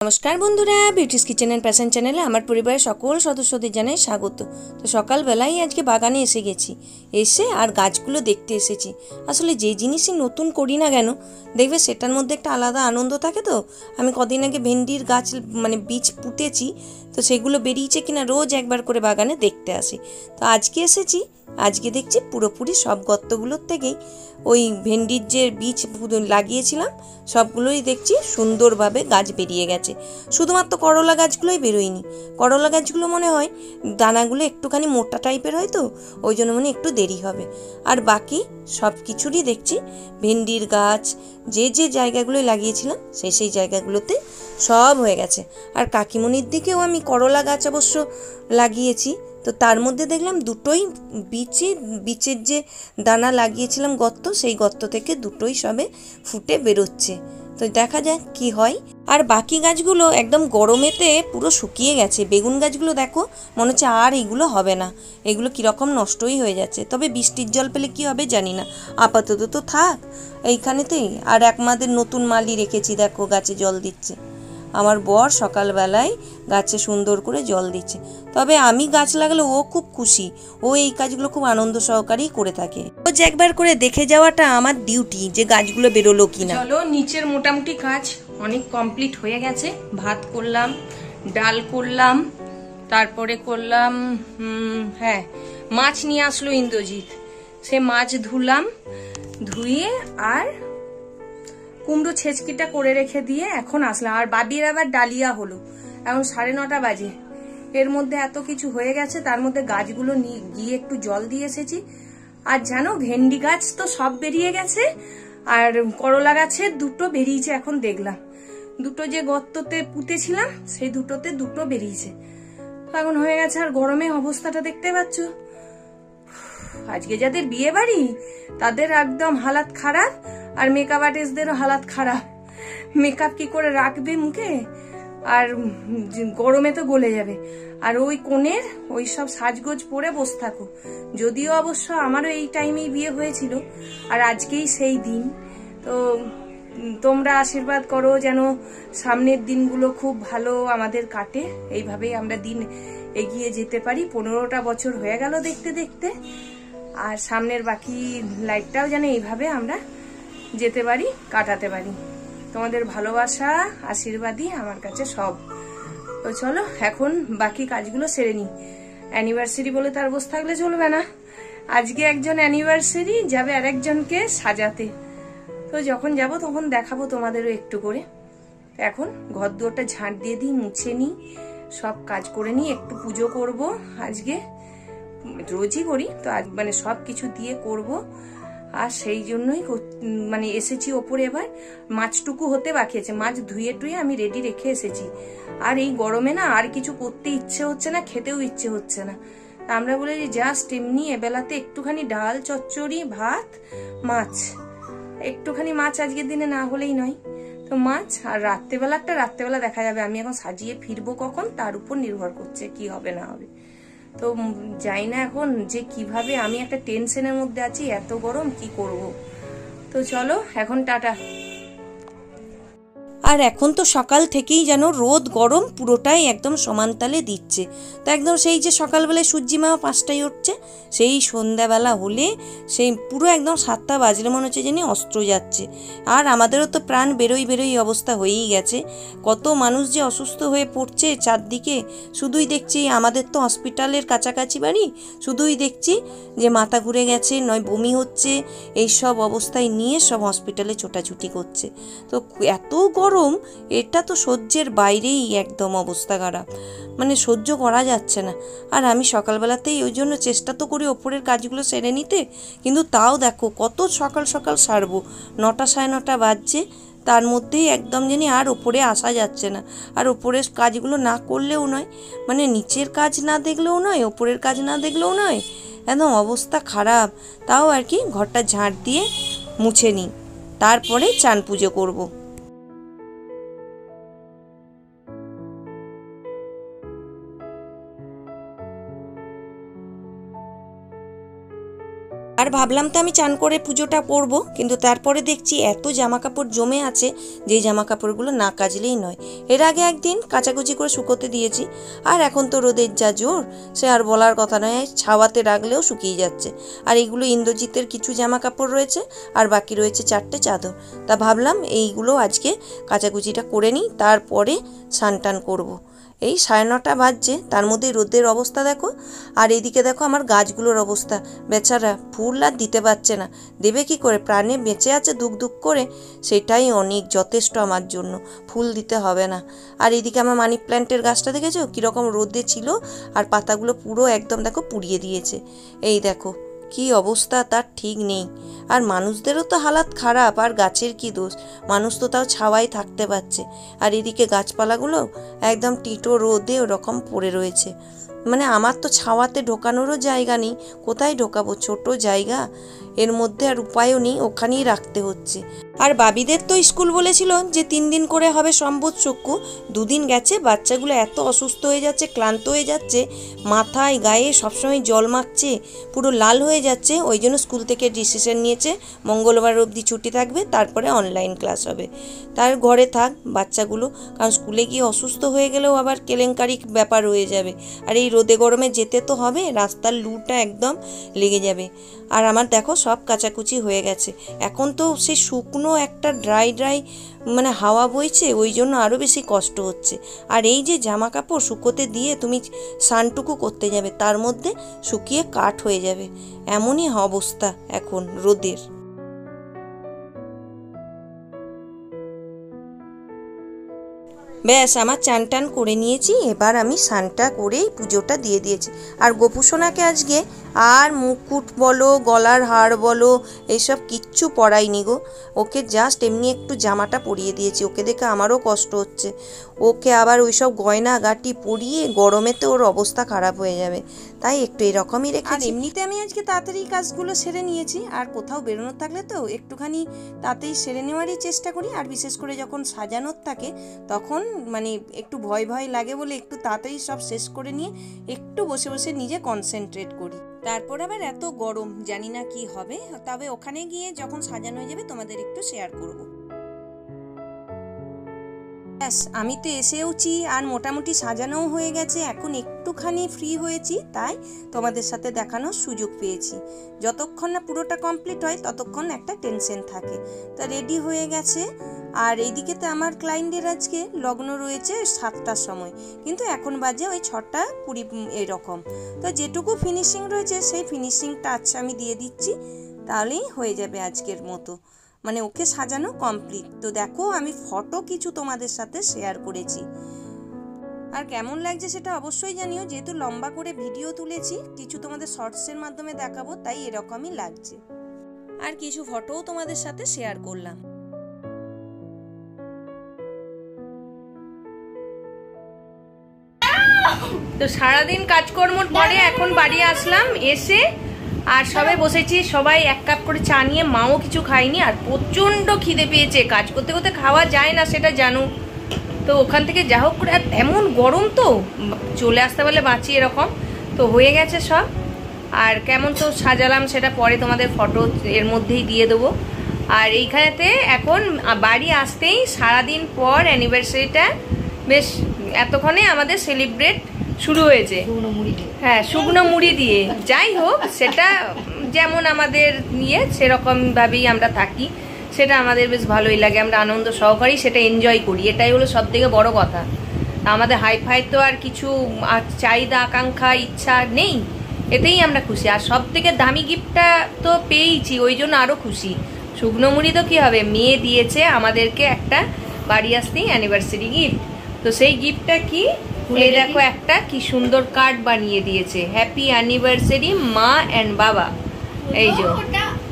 नमस्कार बंधुरा बिউটিস kitchen and passion चैनेले आमार परिवारेर सकल सदस्यदेर जानाई स्वागत। तो सकाल बेलाय आजके बागाने एसे गेছি, एसे आर गाछगुलो देखते एसेছি। आसले जे जिनिसই नतून करी ना केन देखबे सेटार मধ্যে একটা আলাদা আনন্দ থাকে। তো আমি কদিন আগে ভেন্ডির গাছ মানে বীজ পুঁতেছি, তো সেগুলো বেরিয়েছে কিনা রোজ একবার করে বাগানে দেখতে আসি। তো আজকে এসেছি, আজকে দেখছি পুরোপুরি সব গর্তগুলোর থেকেই ওই ভেন্ডির যে বীজ লাগিয়েছিলাম সবগুলোই দেখছি সুন্দরভাবে গাছ বেরিয়ে গেছে। শুধুমাত্র করলা গাছগুলোই বেরোয়নি। করলা গাছগুলো মনে হয় দানাগুলো একটুখানি মোটা টাইপের হয়, তো ওই জন্য মনে একটু দেরি হবে। আর বাকি সব কিছুরই দেখছি ভেন্ডির গাছ যে যে জায়গাগুলোয় লাগিয়েছিলাম সেই জায়গাগুলোতে সব হয়ে গেছে। আর কাকিমণির দিকেও আমি করলা গাছ অবশ্য লাগিয়েছি, তো তার মধ্যে দেখলাম দুটোই বীচের যে দানা লাগিয়েছিলাম গর্ত, সেই গর্ত থেকে দুটোই সবে ফুটে বেরোচ্ছে। তো দেখা যাক কি হয়। আর বাকি গাছগুলো একদম গরমেতে পুরো শুকিয়ে গেছে। বেগুন গাছগুলো দেখো মনে হচ্ছে আর এগুলো হবে না, এগুলো কীরকম নষ্টই হয়ে যাচ্ছে। তবে বৃষ্টির জল পেলে কি হবে জানি না, আপাতত তো থাক এইখানেতেই। আর আমাদের নতুন মালি রেখেছি, দেখো গাছে জল দিচ্ছে। আমার বর সকালবেলায় গাছে সুন্দর করে জল দিচ্ছে। তবে আমি গাছ লাগালে ও খুব খুশি, ও এই কাজগুলো খুব আনন্দ সহকারেই করে থাকে। ও যে একবার করে দেখে যাওয়াটা আমার ডিউটি, যে গাছগুলো বেরোলো কিনা। চলো, নিচের মোটামুটি কাজ অনেক কমপ্লিট হয়ে গেছে। ভাত করলাম, ডাল করলাম, তারপরে করলাম হ্যাঁ মাছ নিয়ে আসলো ইন্দ্রজিৎ, সে মাছ ধুলাম, ধুয়ে আর কুমড়ো ছেচকিটা করে রেখে দিয়ে এখন আসলাম। আর বাবির আবার ডালিয়া হলো, এখন 9:30 বাজে। এর মধ্যে এত কিছু হয়ে গেছে, তার মধ্যে গাছগুলো গিয়ে একটু জল দিয়ে এসেছি। আর জানো ভেন্ডি গাছ তো সব বেরিয়ে গেছে, আর করলা গাছের দুটো বেরিয়েছে এখন দেখলাম। দুটো যে গর্ততে পুঁতেছিলাম সেই দুটোতে দুটো বেরিয়েছে, এখন হয়ে গেছে। আর গরমে অবস্থাটা দেখতে পাচ্ছ। আজকে যাদের বিয়ে বাড়ি তাদের একদম হালাত খারাপ, আর মেকআপ আর্টিস্টদেরও হালাত খারাপ। মেকআপ কি করে রাখবে মুখে, আর গরমে তো গলে যাবে। আর ওই কোণের ওই সব সাজগোজ পরে বসে থাকো। যদিও অবশ্য আমারও এই টাইমেই বিয়ে হয়েছিল, আর আজকেই সেই দিন। তো তোমরা আশীর্বাদ করো যেন সামনের দিনগুলো খুব ভালো আমাদের কাটে, এইভাবেই আমরা দিন এগিয়ে যেতে পারি। 15টা বছর হয়ে গেল দেখতে দেখতে, আর সামনের বাকি লাইফটাও যেন এইভাবে আমরা যেতে পারি, কাটাতে পারি। তোমাদের ভালোবাসা আশীর্বাদই আমার কাছে সব। তো চলো এখন বাকি কাজগুলো সেরে নিই। অ্যানিভার্সারি বলে তার বসে থাকলে চলবে না। আজকে একজন অ্যানিভার্সারি যাবে আরেকজনকে সাজাতে, তো যখন যাব তখন দেখাবো তোমাদেরও একটু করে। এখন ঘর দুয়ারটা ঝাঁট দিয়ে দিই, মুছে নিই, সব কাজ করে নিই। একটু পুজো করব আজকে, রোজই করি তো আজ মানে সব কিছু দিয়ে করব। আর সেই জন্যই মানে এসেছি ওপরে। এবার মাছটুকু হতে বাকি আছে, মাছ ধুয়ে টুয়ে আমি রেডি রেখে এসেছি। আর এই গরমে না আর কিছু করতে ইচ্ছে হচ্ছে না, খেতেও ইচ্ছে হচ্ছে না। আমরা বলে যে জাস্ট এমনি এবেলাতে একটুখানি ডাল চচ্চড়ি ভাত মাছ, একটুখানি মাছ আজকের দিনে না হলেই নয়। তো মাছ, আর রাত্রেবেলা দেখা যাবে। আমি এখন সাজিয়ে ফিরবো কখন তার উপর নির্ভর করছে কি হবে না হবে। তো যাই না এখন যে কিভাবে, আমি একটা টেনশনের মধ্যে আছি, এত গরম কি করব। তো চলো এখন টাটা। আর এখন তো সকাল থেকেই যেন রোদ গরম পুরোটাই একদম সমান তালে দিচ্ছে। তো একদম সেই যে সকালবেলায় সূর্যি মামা 5টায় উঠছে, সেই সন্ধ্যাবেলা হলে সেই পুরো একদম 7টা বাজলে মনে হচ্ছে যেন অস্ত্র যাচ্ছে। আর আমাদেরও তো প্রাণ বেরোই অবস্থা হয়েই গেছে। কত মানুষ যে অসুস্থ হয়ে পড়ছে চারদিকে, শুধুই দেখছি আমাদের তো হসপিটালের কাছাকাছি বাড়ি, শুধুই দেখছি যে মাথা ঘুরে গেছে, নয় বমি হচ্ছে, এইসব অবস্থায় নিয়ে সব হসপিটালে ছোটাছুটি করছে। তো এত গরম, এটা তো সহ্যের বাইরেই, একদম অবস্থা খারাপ, মানে সহ্য করা যাচ্ছে না। আর আমি সকালবেলাতেই ওই জন্য চেষ্টা তো করি ওপরের কাজগুলো সেরে নিতে, কিন্তু তাও দেখো কত সকাল সকাল সারবো, 9টা 9:30 বাজছে, তার মধ্যেই একদম জানি আর ওপরে আসা যাচ্ছে না। আর ওপরের কাজগুলো না করলেও নয়, মানে নিচের কাজ না দেখলেও নয়, ওপরের কাজ না দেখলেও নয়, একদম অবস্থা খারাপ। তাও আর কি ঘরটা ঝাঁট দিয়ে মুছে নিই, তারপরে চান পুজো করব। আর ভাবলাম তো আমি চান করে পুজোটা করব, কিন্তু তারপরে দেখছি এত জামা কাপড় জমে আছে যে জামা কাপড়গুলো না কাচলেই নয়। এর আগে একদিন কাচাকুচি করে শুকোতে দিয়েছি, আর এখন তো রোদের যা জোর সে আর বলার কথা নয়, ছাওয়াতে রাখলেও শুকিয়ে যাচ্ছে। আর এইগুলো ইন্দ্রজিতের কিছু জামা কাপড় রয়েছে, আর বাকি রয়েছে 4টে চাদর। তা ভাবলাম এইগুলো আজকে কাচাকুচিটা করে নিই, তারপরে স্নান টান করবো। এই 9:30 বাজছে, তার মধ্যে রোদের অবস্থা দেখো। আর এইদিকে দেখো আমার গাছগুলোর অবস্থা, বেচারা ফুল আর দিতে পারছে না। দেবে কি করে, প্রাণে বেঁচে আছে দুক দুক করে, সেটাই অনেক যথেষ্ট আমার জন্য, ফুল দিতে হবে না। আর এইদিকে আমার মানি প্ল্যান্টের গাছটা দেখেছো কীরকম রোদে ছিল, আর পাতাগুলো পুরো একদম দেখো পুড়িয়ে দিয়েছে। এই দেখো কি অবস্থা, তার ঠিক নেই। আর মানুষদেরও তো হালাত খারাপ, আর গাছের কি দোষ, মানুষ তো তাও ছাওয়ায় থাকতে পারছে। আর এদিকে গাছপালাগুলো একদম টিটো রোদে ওরকম পড়ে রয়েছে। মানে আমার তো ছাওয়াতে ঢোকানোরও জায়গা নেই, কোথায় ঢোকাবো, ছোট জায়গা, এর মধ্যে আর উপায়ও নেই, ওখানেই রাখতে হচ্ছে। আর বাবিদের তো স্কুল বলেছিল যে 3 দিন করে হবে সম্বোধ চক্ষু, 2 দিন গেছে, বাচ্চাগুলো এত অসুস্থ হয়ে যাচ্ছে, ক্লান্ত হয়ে যাচ্ছে, মাথায় গায়ে সবসময় জল মাখছে, পুরো লাল হয়ে যাচ্ছে। ওই জন্য স্কুল থেকে ডিসিশন নিয়েছে মঙ্গলবার অবধি ছুটি থাকবে, তারপরে অনলাইন ক্লাস হবে। তার ঘরে থাক বাচ্চাগুলো, কারণ স্কুলে গিয়ে অসুস্থ হয়ে গেলেও আবার কেলেঙ্কারি ব্যাপার হয়ে যাবে। আর এই রোদে গরমে যেতে তো হবে, রাস্তার লুটা একদম লেগে যাবে। আর আমার দেখো সব কাচাকুচি হয়ে গেছে, এখন তো সে শুকনো একটা ড্রাই মানে হাওয়া বইছে, ওই জন্য আরও বেশি কষ্ট হচ্ছে। আর এই যে জামা কাপড় শুকোতে দিয়ে তুমি স্নানটুকু করতে যাবে, তার মধ্যে শুকিয়ে কাঠ হয়ে যাবে, এমনই অবস্থা এখন রোদের। ব্যাস আমার চান টান করে নিয়েছি, এবার আমি স্নানটা করেই পুজোটা দিয়ে দিয়েছি। আর গোপুসোনাকে আজকে আর মুকুট বলো, গলার হার বলো, এইসব কিচ্ছু পরাইনি গো, ওকে জাস্ট এমনি একটু জামাটা পরিয়ে দিয়েছি। ওকে দেখে আমারও কষ্ট হচ্ছে, ওকে আবার ওইসব গয়না গাটি পরিয়ে গরমেতে ওর অবস্থা খারাপ হয়ে যাবে, তাই একটু এরকমই রেখেছি। আর এমনিতে আমি আজকে তাড়াতাড়ি কাজগুলো সেরে নিয়েছি, আর কোথাও বেরোনোর থাকলে তো একটুখানি তাড়াতাড়ি সেরে নেওয়ারই চেষ্টা করি। আর বিশেষ করে যখন সাজানোর থাকে তখন মানে একটু ভয় ভয় লাগে বলে একটু তাড়াতাড়ি সব শেষ করে নিয়ে একটু বসে বসে নিজে কনসেন্ট্রেট করি। তারপর আবার এত গরম, জানি না কি হবে, তবে ওখানে গিয়ে যখন সাজানো হয়ে যাবে তোমাদের একটু শেয়ার করব। ব্যাস আমি তো এসেওছি, আর মোটামুটি সাজানোও হয়ে গেছে, এখন একটুখানি ফ্রি হয়েছি, তাই তোমাদের সাথে দেখানোর সুযোগ পেয়েছি। যতক্ষণ না পুরোটা কমপ্লিট হয় ততক্ষণ একটা টেনশন থাকে। তা রেডি হয়ে গেছে। আর এইদিকে তো আমার ক্লায়েন্টের আজকে লগ্ন রয়েছে 7টার সময়, কিন্তু এখন বাজে ওই 6:20 এরকম। তো যেটুকু ফিনিশিং রয়েছে সেই ফিনিশিং টাচ আমি দিয়ে দিচ্ছি, তাহলেই হয়ে যাবে আজকের মতো, মানে ওকে সাজানো কমপ্লিট। তো দেখো আমি ফটো কিছু তোমাদের সাথে শেয়ার করেছি, আর কেমন লাগছে সেটা অবশ্যই জানিও। যেহেতু লম্বা করে ভিডিও তুলেছি, কিছু তোমাদের শর্টসের মাধ্যমে দেখাবো, তাই এরকমই লাগছে। আর কিছু ফটোও তোমাদের সাথে শেয়ার করলাম। তো সারাদিন কাজকর্মর পরে এখন বাড়ি আসলাম, এসে আর সবাই বসেছি, সবাই 1 কাপ করে চা নিয়ে, মাও কিছু খায়নি। আর প্রচণ্ড খিদে পেয়েছে, কাজ করতে করতে খাওয়া যায় না সেটা জানো। তো ওখান থেকে যা হোক করে, এমন গরম তো চলে আসতে বলে বাঁচি এরকম। তো হয়ে গেছে সব, আর কেমন তো সাজালাম সেটা পরে তোমাদের ফটো এর মধ্যেই দিয়ে দেবো। আর এইখানেতে এখন বাড়ি আসতেই সারাদিন পর অ্যানিভার্সারিটা বেশ এতক্ষণে আমাদের সেলিব্রেট শুরু হয়েছে। হ্যাঁ, শুকনো মুড়ি দিয়ে, যাই হোক সেটা যেমন আমাদের নিয়ে সেরকমভাবেই আমরা থাকি, সেটা আমাদের বেশ ভালোই লাগে, আমরা আনন্দ সহকারেই সেটা এনজয় করি, এটাই হলো সব থেকে বড় কথা। আমাদের হাইফাই তো আর কিছু চাহিদা আকাঙ্ক্ষা ইচ্ছা নেই, এতেই আমরা খুশি। আর সব থেকে দামি গিফটটা তো পেয়েছি, ওই জন্য আরও খুশি। শুকনো মুড়ি তো কী হবে, মেয়ে দিয়েছে আমাদেরকে একটা বাড়ি আসতেই অ্যানিভার্সারি গিফট। তো সেই গিফটটা কি, এই দেখো একটা কি সুন্দর কার্ড বানিয়ে দিয়েছে, হ্যাপি অ্যানিভার্সারি মা অ্যান্ড বাবা, এই যে।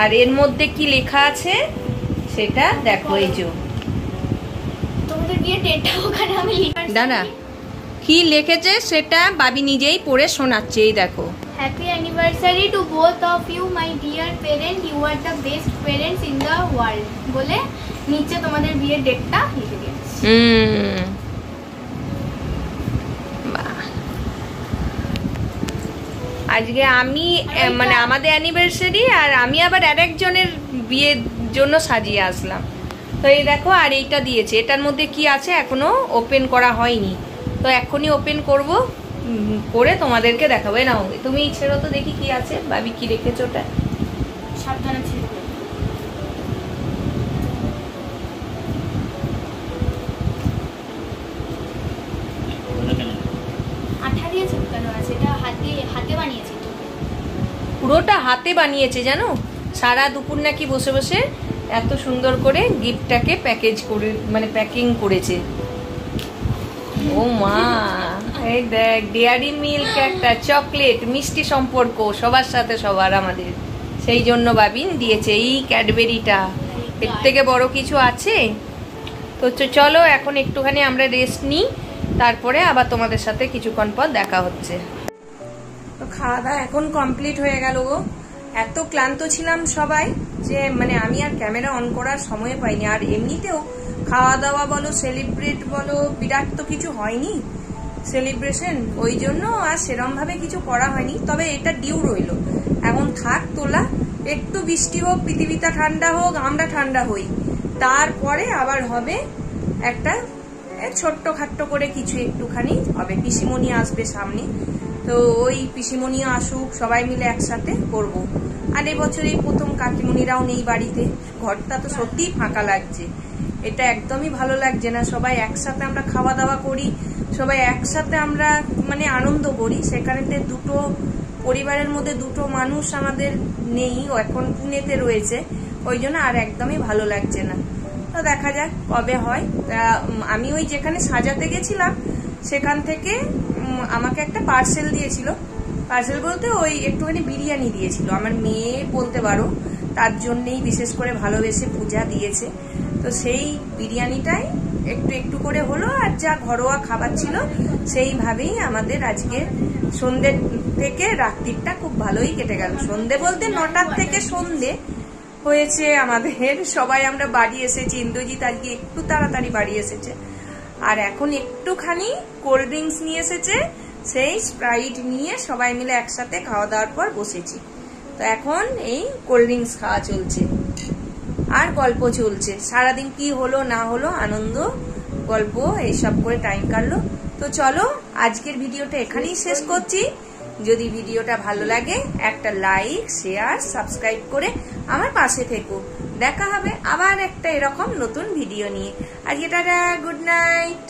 আর এর মধ্যে কি লেখা আছে সেটা দেখো, এই যে দাদা কি লিখেছে সেটা বাবি নিজেই পড়ে শোনাচ্ছে, এই দেখো। Happy anniversary to both of you, my dear parents. You are the best parents in the world. বলে নিচে তোমাদের বিয়ের ডেটটা লিখে দিয়েছে। আর আজকে আমি মানে আমাদের অ্যানিভার্সারি, আর আমি আবার আরেকজনের বিয়ের জন্য সাজিয়ে আসলাম। তো এই দেখো, আর এইটা দিয়েছে, এটার মধ্যে কি আছে এখনো ওপেন করা হয়নি, তো এখনই ওপেন করব, করে তোমাদেরকে দেখাবো। নাও তুমি ছেড়ো তো দেখি কি আছে, ভাবি কি রেখেছো ওটা। সাবধানে ছিল, আঠা দিয়ে চিপকানো আছে, এটা হাতে বানিয়েছি, পুরোটা হাতে বানিয়েছে জানো। সারা দুপুর নাকি বসে বসে এত সুন্দর করে গিফটটাকে প্যাকেজ করে মানে প্যাকিং করেছে। ও মা, এই দেখ ডেয়ারি মিল্ক, একটা চকলেট, মিষ্টি সম্পর্ক সবার সাথে সবার আমাদের, সেই জন্য বাবিন দিয়েছে এই ক্যাডবেরিটা। এর থেকে বড় কিছু আছে? তো চলো এখন একটুখানি আমরা রেস্ট নিই, তারপরে আবার তোমাদের সাথে কিছুক্ষণ পর দেখা হচ্ছে। তো খাওয়া দাওয়া এখন কমপ্লিট হয়ে গেল গো। এত ক্লান্ত ছিলাম সবাই যে মানে আমি আর ক্যামেরা অন করার সময় পাইনি। আর এমনিতেও খাওয়া দাওয়া বলো, সেলিব্রেট বলো, বিরাট তো কিছু হয়নি সেলিব্রেশন, ওই জন্য আর সেরম ভাবে কিছু করা হয়নি। তবে এটা ডিউ রইল, এখন থাক তোলা, একটু বৃষ্টি হোক, পৃথিবীটা ঠান্ডা হোক, আমরা ঠান্ডা হই, তারপরে আবার হবে একটা ছোট্ট খাট্ট করে কিছু একটুখানি হবে। পিসিমণি আসবে সামনে, তো ওই পিসিমণি আসুক, সবাই মিলে একসাথে করব। আর এবছর এই প্রথম কাকিমণিরাও নেই বাড়িতে, ঘরটা তো সত্যিই ফাঁকা লাগছে, এটা একদমই ভালো লাগছে না। সবাই একসাথে আমরা খাওয়া দাওয়া করি, সবাই একসাথে আমরা মানে আনন্দ করি, সেখানেতে দুটো পরিবারের মধ্যে দুটো মানুষ আমাদের নেই, এখন পুনেতে রয়েছে, ওই জন্য আর একদমই ভালো লাগছে না। তো দেখা যাক কবে হয়। আমি ওই যেখানে সাজাতে গেছিলাম সেখান থেকে আমাকে একটা পার্সেল দিয়েছিল, পার্সেল বলতে ওই একটুখানি বিরিয়ানি দিয়েছিল, আমার মেয়ে বলতে পারো, তার জন্যেই বিশেষ করে ভালোবেসে পূজা দিয়েছে। তো সেই বিরিয়ানিটাই একটু একটু করে হলো, আর যা ঘরোয়া খাবার ছিল সেইভাবেই আমাদের আজকে সন্ধ্যে থেকে রাত্রিটা খুব ভালোই কেটে গেল। সন্ধ্যে বলতে 9টার থেকে সন্ধ্যে হয়েছে আমাদের, সবাই আমরা বাড়ি এসেছি। ইন্দ্রজিৎ আজকে একটু তাড়াতাড়ি বাড়ি এসেছে, আর এখন একটুখানি কোল্ড ড্রিঙ্কস নিয়ে এসেছে, সেই স্প্রাইট নিয়ে সবাই মিলে একসাথে খাওয়া দাওয়ার পর বসেছি। তো এখন এই কোল্ড ড্রিঙ্কস খাওয়া চলছে আর গল্প চলছে, সারাদিন কি হলো না হলো, আনন্দ গল্প এইসব করে টাইম কাটলো। তো চলো আজকের ভিডিওটা এখানেই শেষ করছি। যদি ভিডিওটা ভালো লাগে একটা লাইক, শেয়ার, সাবস্ক্রাইব করে আমার পাশে থেকো। দেখা হবে আবার একটা এরকম নতুন ভিডিও নিয়ে। আজকে টাটা, গুড নাইট।